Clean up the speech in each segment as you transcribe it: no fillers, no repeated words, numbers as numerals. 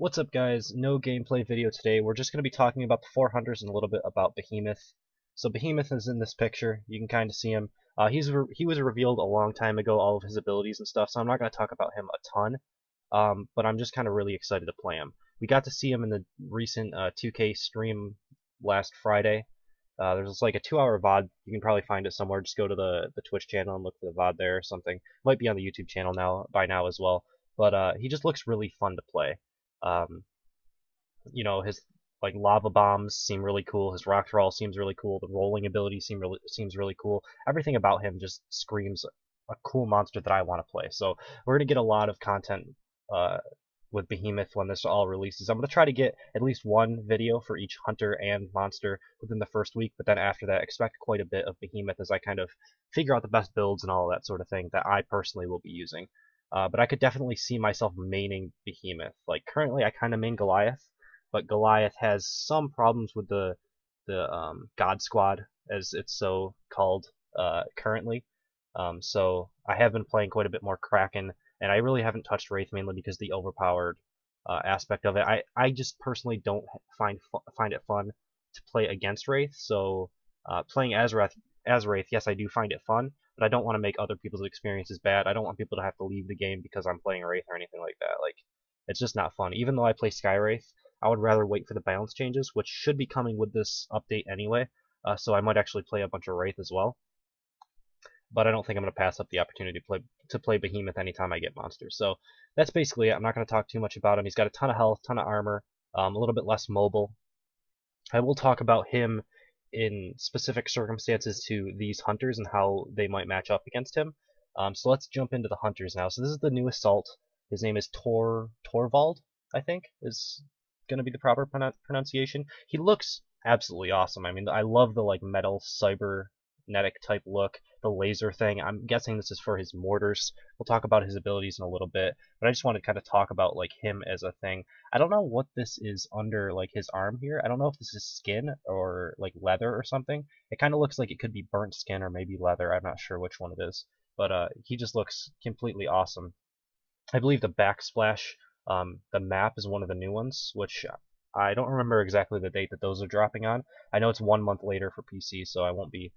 What's up, guys? No gameplay video today. We're just going to be talking about the Four Hunters and a little bit about Behemoth. So Behemoth is in this picture. You can kind of see him. He was revealed a long time ago, all of his abilities and stuff, so I'm not going to talk about him a ton, but I'm just kind of really excited to play him. We got to see him in the recent 2K stream last Friday. There's like a 2-hour VOD. You can probably find it somewhere. Just go to the Twitch channel and look for the VOD there or something. Might be on the YouTube channel by now as well. But he just looks really fun to play. Um, his like lava bombs seem really cool. His rock roll seems really cool. The rolling ability seems really cool. Everything about him just screams a cool monster that I want to play. So we're gonna get a lot of content uh, with Behemoth when this all releases. I'm gonna try to get at least one video for each hunter and monster within the first week, but then after that, expect quite a bit of Behemoth as I kind of figure out the best builds and all that sort of thing that I personally will be using. But I could definitely see myself maining Behemoth. Like currently, I kind of main Goliath, but Goliath has some problems with the God Squad, as it's so called currently. So I have been playing quite a bit more Kraken, and I really haven't touched Wraith mainly because the overpowered aspect of it. I just personally don't find it fun to play against Wraith. So playing as Wraith, yes, I do find it fun, but I don't want to make other people's experiences bad. I don't want people to have to leave the game because I'm playing Wraith or anything like that. Like, it's just not fun. Even though I play Sky Wraith, I would rather wait for the balance changes, which should be coming with this update anyway. So I might actually play a bunch of Wraith as well. But I don't think I'm going to pass up the opportunity to play Behemoth anytime I get monsters. So that's basically it. I'm not going to talk too much about him. He's got a ton of health, ton of armor, a little bit less mobile. I will talk about him in specific circumstances to these hunters and how they might match up against him. So let's jump into the hunters now. So this is the new assault. His name is Torvald, I think, is going to be the proper pronunciation. He looks absolutely awesome. I mean, I love the like metal cybernetic type look, the laser thing. I'm guessing this is for his mortars. We'll talk about his abilities in a little bit, but I just want to kind of talk about like him as a thing. I don't know what this is under like his arm here. I don't know if this is skin or like leather or something. It kind of looks like it could be burnt skin or maybe leather. I'm not sure which one it is, but he just looks completely awesome. I believe the backsplash, the map is one of the new ones, which I don't remember exactly the date that those are dropping on. I know it's 1 month later for PC, so I won't be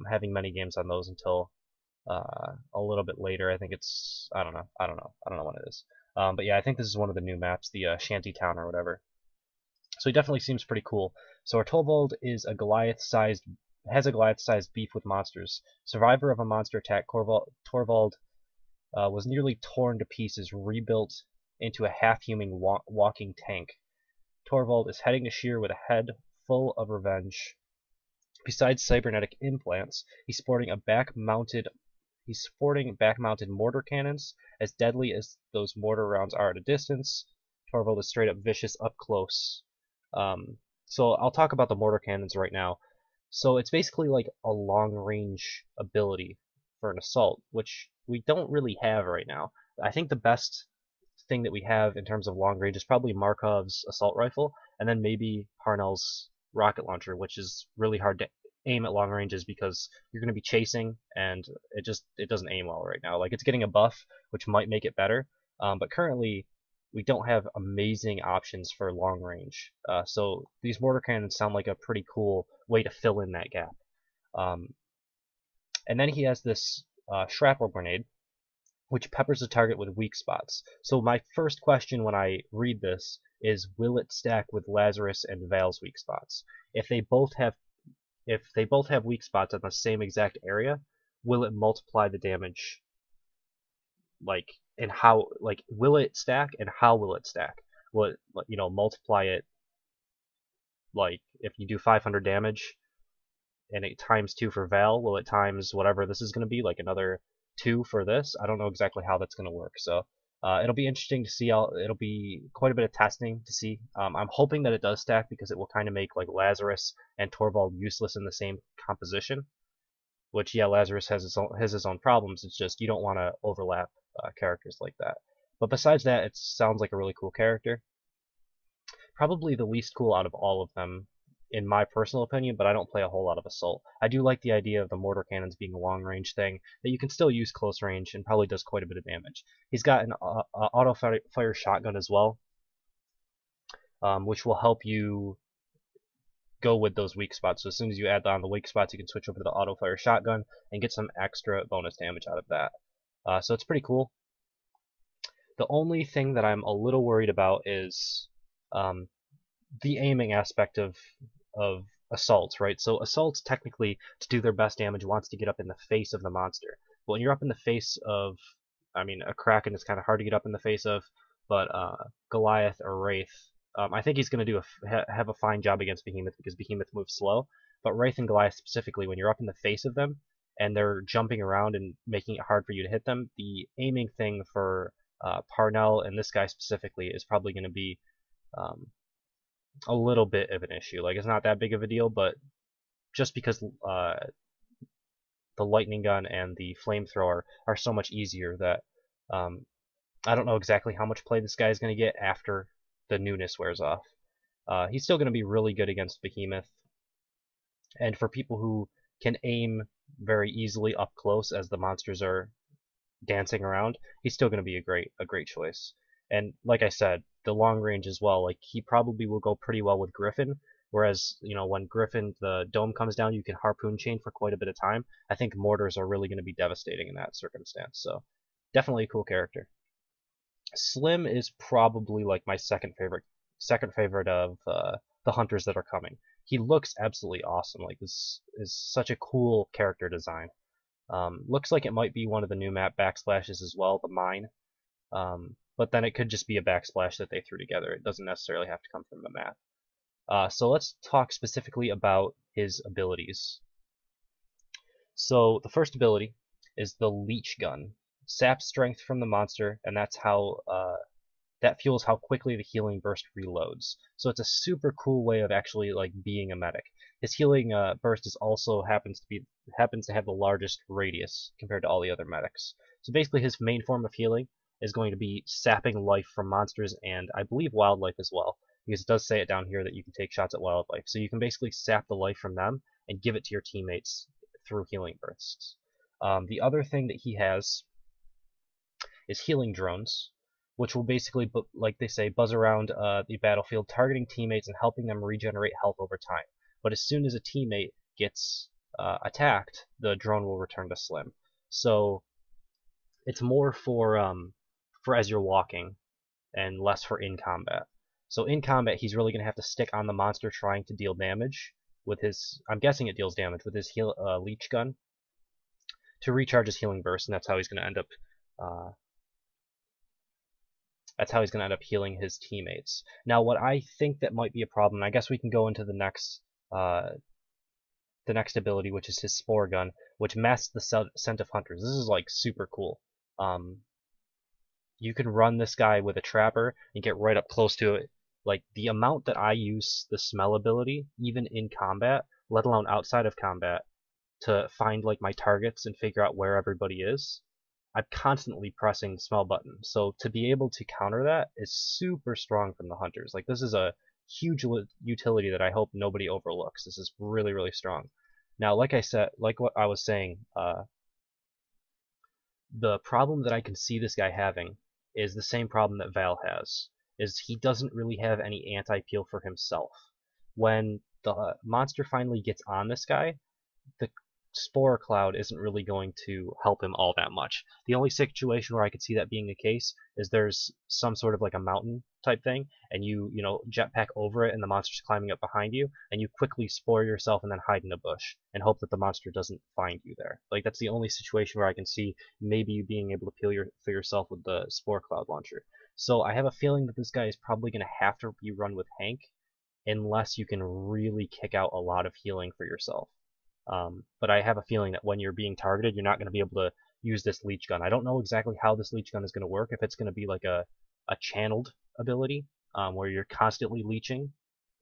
having many games on those until a little bit later. I think it's I don't know when it is. But yeah, I think this is one of the new maps, the Shanty Town or whatever. So he definitely seems pretty cool. So our Torvald is has a Goliath-sized beef with monsters. Survivor of a monster attack, Torvald was nearly torn to pieces, rebuilt into a half-human walking tank. Torvald is heading to Sheer with a head full of revenge. Besides cybernetic implants, he's sporting back-mounted mortar cannons, as deadly as those mortar rounds are at a distance. Torvald is straight up vicious up close. So I'll talk about the mortar cannons right now. So it's basically like a long-range ability for an assault, which we don't really have right now. I think the best thing that we have in terms of long range is probably Markov's assault rifle, and then maybe Parnell's rocket launcher, which is really hard to aim at long ranges because you're going to be chasing, and it doesn't aim well right now. Like, it's getting a buff, which might make it better, but currently we don't have amazing options for long range. So these mortar cannons sound like a pretty cool way to fill in that gap. And then he has this shrapnel grenade, which peppers the target with weak spots. So my first question when I read this is, will it stack with Lazarus and Val's weak spots? If they both have weak spots on the same exact area, will it multiply the damage? Like, and how? Like, will it stack, and how will it stack? Will it, multiply it? Like, if you do 500 damage, and it times 2 for Val, will it times whatever this is going to be, like another 2 for this? I don't know exactly how that's going to work, so it'll be interesting to see. It'll be quite a bit of testing to see. I'm hoping that it does stack because it will kind of make like Lazarus and Torvald useless in the same composition. Which, yeah, Lazarus has his own problems. It's just you don't want to overlap characters like that. But besides that, it sounds like a really cool character. Probably the least cool out of all of them, in my personal opinion, but I don't play a whole lot of Assault. I do like the idea of the mortar cannons being a long-range thing that you can still use close range and probably does quite a bit of damage. He's got an auto-fire shotgun as well, which will help you go with those weak spots. So as soon as you add on the weak spots, you can switch over to the auto fire shotgun and get some extra bonus damage out of that. So it's pretty cool. The only thing that I'm a little worried about is the aiming aspect of assaults, right? So assaults technically, to do their best damage, wants to get up in the face of the monster. But when you're up in the face of, I mean, a Kraken is kind of hard to get up in the face of, but Goliath or Wraith, I think he's going to do have a fine job against Behemoth because Behemoth moves slow. But Wraith and Goliath specifically, when you're up in the face of them and they're jumping around and making it hard for you to hit them, the aiming thing for Parnell and this guy specifically is probably going to be a little bit of an issue. Like, it's not that big of a deal, but just because the lightning gun and the flamethrower are so much easier that I don't know exactly how much play this guy is going to get after the newness wears off. He's still going to be really good against Behemoth, and for people who can aim very easily up close as the monsters are dancing around, he's still going to be a great choice. And like I said, the long range as well, like he probably will go pretty well with Griffin, whereas, you know, when Griffin, the dome comes down, you can harpoon chain for quite a bit of time. I think mortars are really going to be devastating in that circumstance, so definitely a cool character. Slim is probably like my second favorite of the hunters that are coming. He looks absolutely awesome. Like, this is such a cool character design. Looks like it might be one of the new map backsplashes as well, the mine. But then it could just be a backsplash that they threw together. It doesn't necessarily have to come from the map. So let's talk specifically about his abilities. So the first ability is the Leech Gun. Saps strength from the monster, and that's how that fuels how quickly the healing burst reloads. So it's a super cool way of actually like being a medic. His healing burst is also happens to have the largest radius compared to all the other medics. So basically, his main form of healing is going to be sapping life from monsters and I believe wildlife as well, because it does say it down here that you can take shots at wildlife. So you can basically sap the life from them and give it to your teammates through healing bursts. The other thing that he has is healing drones, which will basically, like they say, buzz around the battlefield, targeting teammates and helping them regenerate health over time. But as soon as a teammate gets attacked, the drone will return to Slim. So it's more for as you're walking and less for in combat. So in combat, he's really going to have to stick on the monster trying to deal damage with his, I'm guessing it deals damage with his leech gun to recharge his healing burst, and that's how he's going to end up healing his teammates. Now, what I think that might be a problem, I guess we can go into the next ability, which is his spore gun, which masks the scent of hunters. This is like super cool. You can run this guy with a trapper and get right up close to it. Like, the amount that I use the smell ability, even in combat, let alone outside of combat, to find like my targets and figure out where everybody is, I'm constantly pressing the smell button. So to be able to counter that is super strong from the hunters. Like, this is a huge utility that I hope nobody overlooks. This is really, really strong. Now, like I said, like what I was saying, the problem that I can see this guy having is the same problem that Val has, is he doesn't really have any anti-peel for himself. When the monster finally gets on this guy, the spore cloud isn't really going to help him all that much. The only situation where I could see that being the case is there's some sort of like a mountain type thing, and you jetpack over it, and the monster's climbing up behind you, and you quickly spore yourself and then hide in a bush and hope that the monster doesn't find you there. Like, that's the only situation where I can see maybe you being able to peel for yourself with the spore cloud launcher. So I have a feeling that this guy is probably going to have to be run with Hank unless you can really kick out a lot of healing for yourself. But I have a feeling that when you're being targeted, you're not going to be able to use this leech gun. I don't know exactly how this leech gun is going to work, if it's going to be like a channeled ability, where you're constantly leeching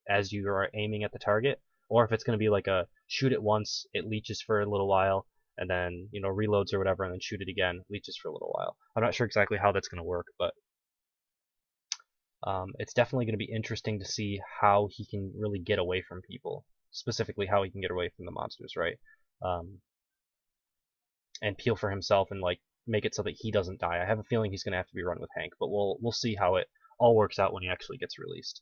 as you are aiming at the target, or if it's going to be like a shoot it once, it leeches for a little while, and then, reloads or whatever, and then shoot it again, leeches for a little while. I'm not sure exactly how that's going to work, but it's definitely going to be interesting to see how he can really get away from people. Specifically, how he can get away from the monsters, right? And peel for himself and like make it so that he doesn't die. I have a feeling he's going to have to be run with Hank, but we'll see how it all works out when he actually gets released.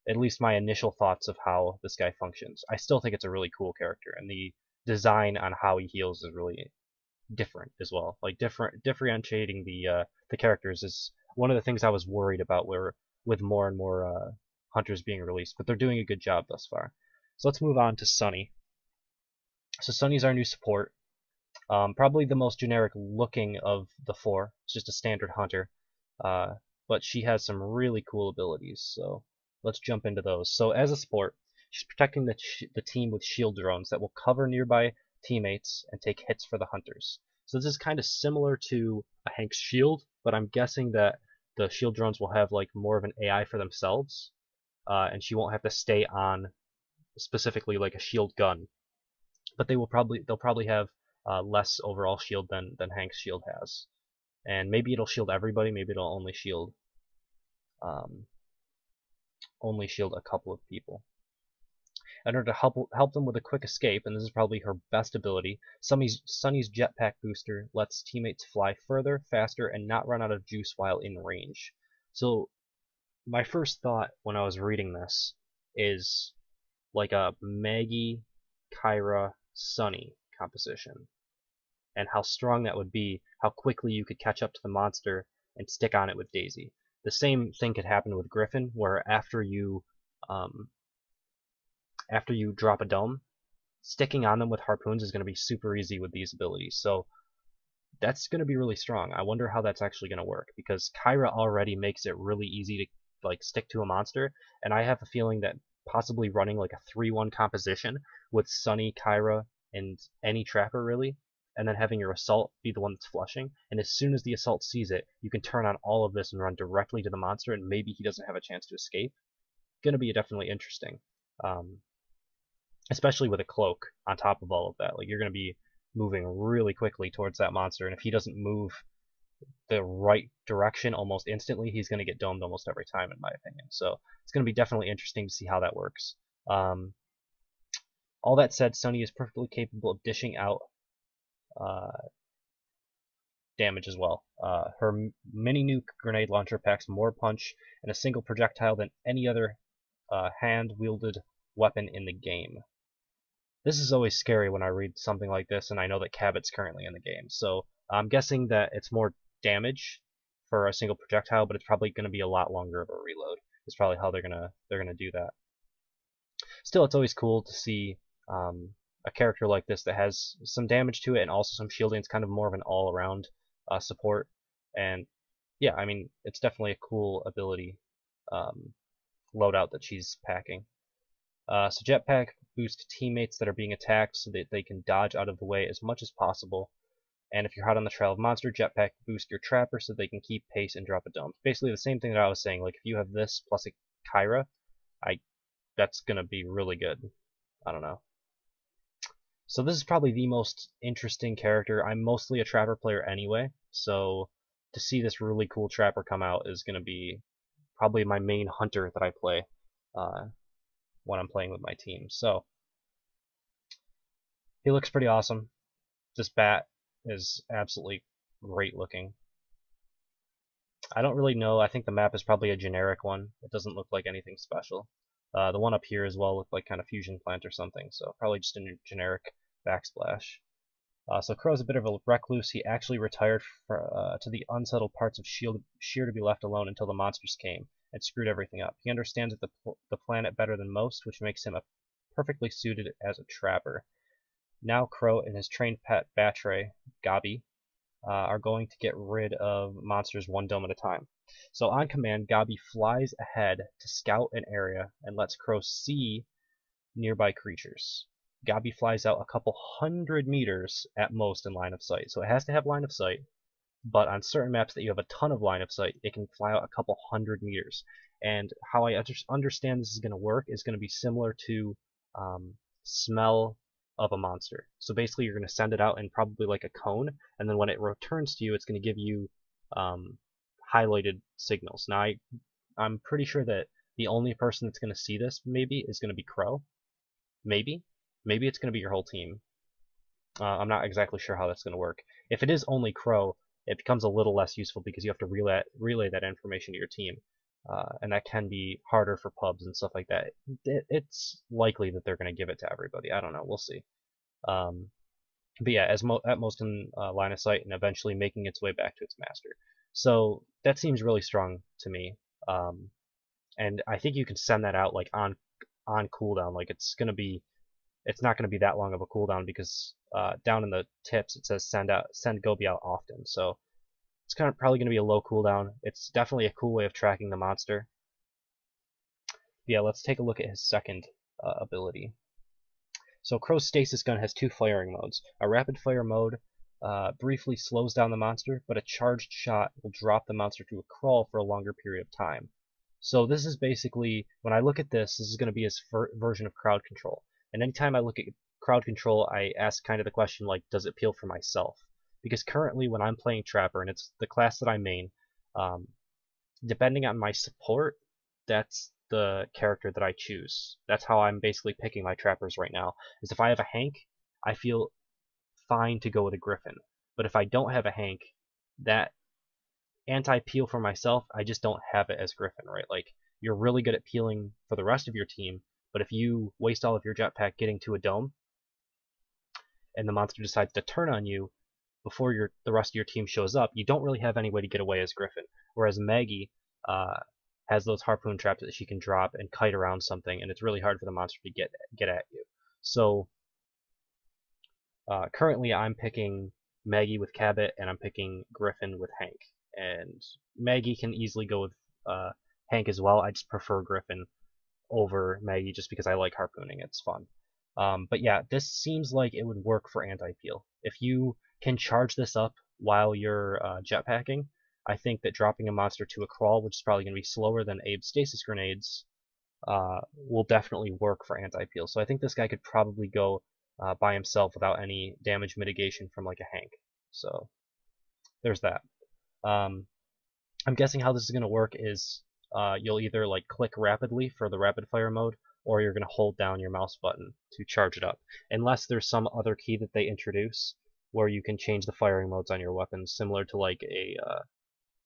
at least my initial thoughts of how this guy functions. I still think it's a really cool character, and the design on how he heals is really different as well. Like differentiating the characters is one of the things I was worried about where with more and more hunters being released, but they're doing a good job thus far. So let's move on to Sunny. So Sunny's our new support. Probably the most generic looking of the four. It's just a standard hunter. But she has some really cool abilities, so let's jump into those. So as a support, she's protecting the team with shield drones that will cover nearby teammates and take hits for the hunters. So this is kind of similar to a Hank's shield, but I'm guessing that the shield drones will have like more of an AI for themselves, and she won't have to stay on specifically like a shield gun. But they'll probably have less overall shield than Hank's shield has, and maybe it'll shield everybody. Maybe it'll only shield a couple of people. In order to help them with a quick escape, and this is probably her best ability, Sunny's jetpack booster lets teammates fly further, faster, and not run out of juice while in range. So my first thought when I was reading this is like a Maggie, Kyra, Sunny composition, and how strong that would be, how quickly you could catch up to the monster and stick on it with Daisy. The same thing could happen with Griffin, where after you drop a dome, sticking on them with harpoons is going to be super easy with these abilities. So that's going to be really strong. I wonder how that's actually going to work, because Kyra already makes it really easy to like stick to a monster, and I have a feeling that possibly running like a 3-1 composition with Sunny, Kyra, and any trapper really, and then having your assault be the one that's flushing, and as soon as the assault sees it, you can turn on all of this and run directly to the monster, and maybe he doesn't have a chance to escape. Gonna be definitely interesting, especially with a cloak on top of all of that. Like, you're gonna be moving really quickly towards that monster, and if he doesn't move the right direction almost instantly, he's going to get domed almost every time, in my opinion. So it's going to be definitely interesting to see how that works. All that said, Sunny is perfectly capable of dishing out damage as well. Her mini nuke grenade launcher packs more punch in a single projectile than any other hand-wielded weapon in the game. This is always scary when I read something like this, and I know that Cabot's currently in the game. So I'm guessing that it's more damage for a single projectile, but it's probably going to be a lot longer of a reload. Is probably how they're gonna do that. Still, it's always cool to see a character like this that has some damage to it and also some shielding. It's kind of more of an all-around support, and yeah, I mean, it's definitely a cool ability loadout that she's packing. So jetpack boost teammates that are being attacked so that they can dodge out of the way as much as possible. And if you're hot on the trail of monster, jetpack boost your trapper so they can keep pace and drop a dome. Basically the same thing that I was saying. Like, if you have this plus a Kyra, that's gonna be really good. I don't know. So this is probably the most interesting character. I'm mostly a trapper player anyway, so to see this really cool trapper come out is gonna be probably my main hunter that I play when I'm playing with my team. So he looks pretty awesome. This bat is absolutely great looking. I don't really know. I think the map is probably a generic one. It doesn't look like anything special. The one up here as well looked like kind of fusion plant or something, so probably just a generic backsplash. So Crow's a bit of a recluse. He actually retired to the unsettled parts of Sheer to be left alone until the monsters came and screwed everything up. He understands the planet better than most, which makes him perfectly suited as a trapper. Now Crow and his trained pet Batray, Gabi, are going to get rid of monsters one dome at a time. So on command, Gabi flies ahead to scout an area and lets Crow see nearby creatures. Gabi flies out a couple 100 meters at most in line of sight. So it has to have line of sight, but on certain maps that you have a ton of line of sight, it can fly out a couple 100 meters. And how I understand this is going to work is going to be similar to smell of a monster. So basically you're going to send it out in probably like a cone, and then when it returns to you, it's going to give you highlighted signals. Now I'm pretty sure that the only person that's going to see this maybe is going to be Crow. Maybe it's going to be your whole team. I'm not exactly sure how that's going to work. If it is only Crow, it becomes a little less useful because you have to relay that information to your team. and that can be harder for pubs and stuff like that. It's likely that they're going to give it to everybody. I don't know. We'll see. Um, but yeah, at most in line of sight, and eventually making its way back to its master. So that seems really strong to me. And I think you can send that out like on cooldown. Like it's not gonna be that long of a cooldown because down in the tips it says send Gobi out often. So it's kind of probably gonna be a low cooldown. It's definitely a cool way of tracking the monster. Yeah, let's take a look at his second ability. So Crow's Stasis Gun has two firing modes. A rapid fire mode briefly slows down the monster, but a charged shot will drop the monster to a crawl for a longer period of time. So this is basically, when I look at this is going to be his version of crowd control. And anytime I look at crowd control, I ask kind of the question like, does it appeal for myself? Because currently when I'm playing Trapper, and it's the class that I main, depending on my support, that's the character that I choose. That's how I'm basically picking my trappers right now. Is if I have a Hank, I feel fine to go with a Griffin. But if I don't have a Hank, that anti-peel for myself, I just don't have it as Griffin, right? Like, you're really good at peeling for the rest of your team, but if you waste all of your jetpack getting to a dome, and the monster decides to turn on you before the rest of your team shows up, you don't really have any way to get away as Griffin. Whereas Maggie has those harpoon traps that she can drop and kite around something, and it's really hard for the monster to get at you. So currently I'm picking Maggie with Cabot, and I'm picking Griffin with Hank. And Maggie can easily go with Hank as well. I just prefer Griffin over Maggie just because I like harpooning. It's fun. But yeah, this seems like it would work for anti-peel. If you can charge this up while you're jetpacking, I think that dropping a monster to a crawl, which is probably going to be slower than Abe's stasis grenades, will definitely work for anti-peel. So I think this guy could probably go by himself without any damage mitigation from like a Hank. So there's that. I'm guessing how this is going to work is you'll either like click rapidly for the rapid fire mode, or you're going to hold down your mouse button to charge it up. Unless there's some other key that they introduce where you can change the firing modes on your weapons, similar to like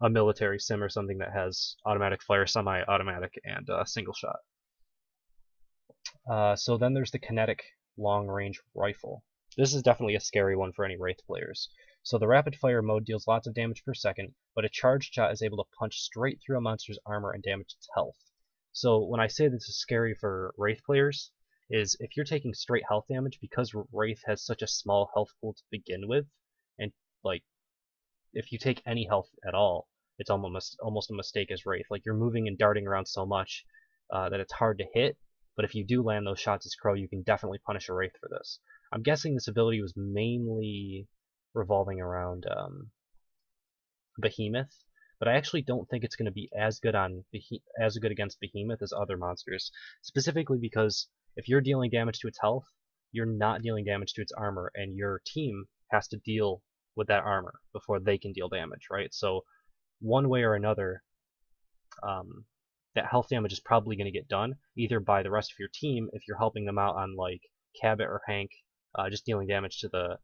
a military sim or something that has automatic fire, semi-automatic, and single shot. So then there's the kinetic long-range rifle. This is definitely a scary one for any Wraith players. So the rapid fire mode deals lots of damage per second, but a charged shot is able to punch straight through a monster's armor and damage its health. So when I say this is scary for Wraith players, is if you're taking straight health damage, because Wraith has such a small health pool to begin with, and like if you take any health at all, it's almost a mistake as Wraith. Like you're moving and darting around so much that it's hard to hit, but if you do land those shots as Crow, you can definitely punish a Wraith for this. I'm guessing this ability was mainly revolving around Behemoth, but I actually don't think it's going to be as good against Behemoth as other monsters, specifically because if you're dealing damage to its health, you're not dealing damage to its armor, and your team has to deal with that armor before they can deal damage, right? So one way or another, that health damage is probably going to get done either by the rest of your team if you're helping them out on like Cabot or Hank, just dealing damage to the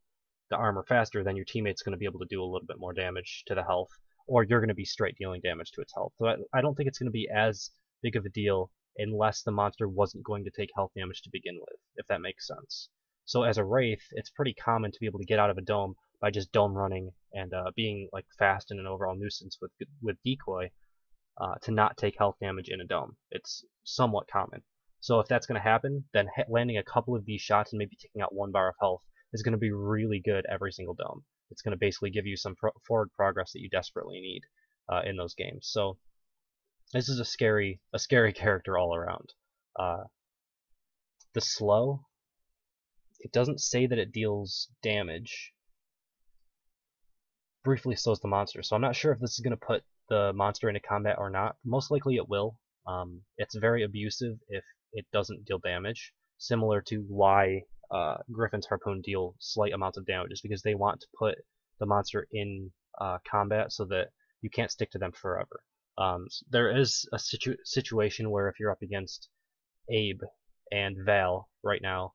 armor faster, then your teammate's going to be able to do a little bit more damage to the health, or you're going to be straight dealing damage to its health. So I don't think it's going to be as big of a deal unless the monster wasn't going to take health damage to begin with, if that makes sense. So as a Wraith, it's pretty common to be able to get out of a dome by just dome running and being like fast and an overall nuisance with decoy to not take health damage in a dome. It's somewhat common. So if that's going to happen, then landing a couple of these shots and maybe taking out 1 bar of health is going to be really good every single dome. It's going to basically give you some forward progress that you desperately need in those games. So this is a scary character all around. The slow, it doesn't say that it deals damage. Briefly slows the monster, so I'm not sure if this is going to put the monster into combat or not. Most likely it will. It's very abusive if it doesn't deal damage, similar to why Griffin's Harpoon deal slight amounts of damage, is because they want to put the monster in combat so that you can't stick to them forever. There is a situation where if you're up against Abe and Val right now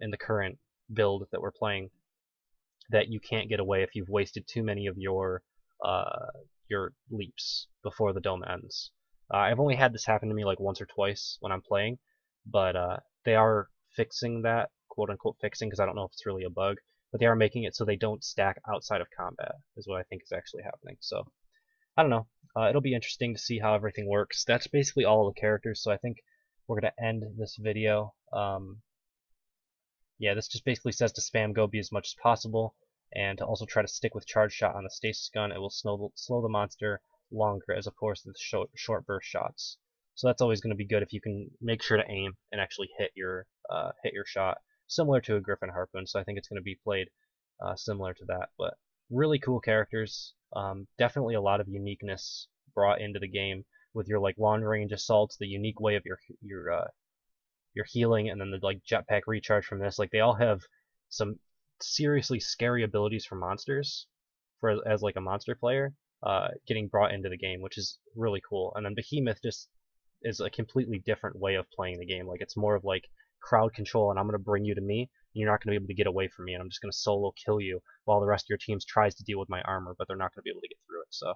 in the current build that we're playing, that you can't get away if you've wasted too many of your leaps before the dome ends. I've only had this happen to me like once or twice when I'm playing, but they are fixing that, quote unquote fixing, because I don't know if it's really a bug, but they are making it so they don't stack outside of combat, is what I think is actually happening. So I don't know. It'll be interesting to see how everything works. That's basically all the characters, so I think we're going to end this video. Yeah, this just basically says to spam Gobi as much as possible, and to also try to stick with Charge Shot on the Stasis Gun. It will slow the monster longer as opposed to the short burst shots. So that's always going to be good if you can make sure to aim and actually hit your shot, similar to a Griffin Harpoon. So I think it's going to be played similar to that. But really cool characters. Definitely a lot of uniqueness brought into the game with your like long range assaults, the unique way of your healing, and then the like jetpack recharge from this. Like they all have some seriously scary abilities for monsters, for as like a monster player, getting brought into the game, which is really cool. And then Behemoth just is a completely different way of playing the game. Like it's more of like crowd control, and I'm gonna bring you to me. And you're not gonna be able to get away from me, and I'm just gonna solo kill you while the rest of your teams tries to deal with my armor, but they're not gonna be able to get through it. So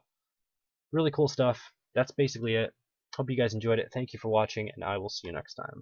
really cool stuff. That's basically it. Hope you guys enjoyed it. Thank you for watching, and I will see you next time.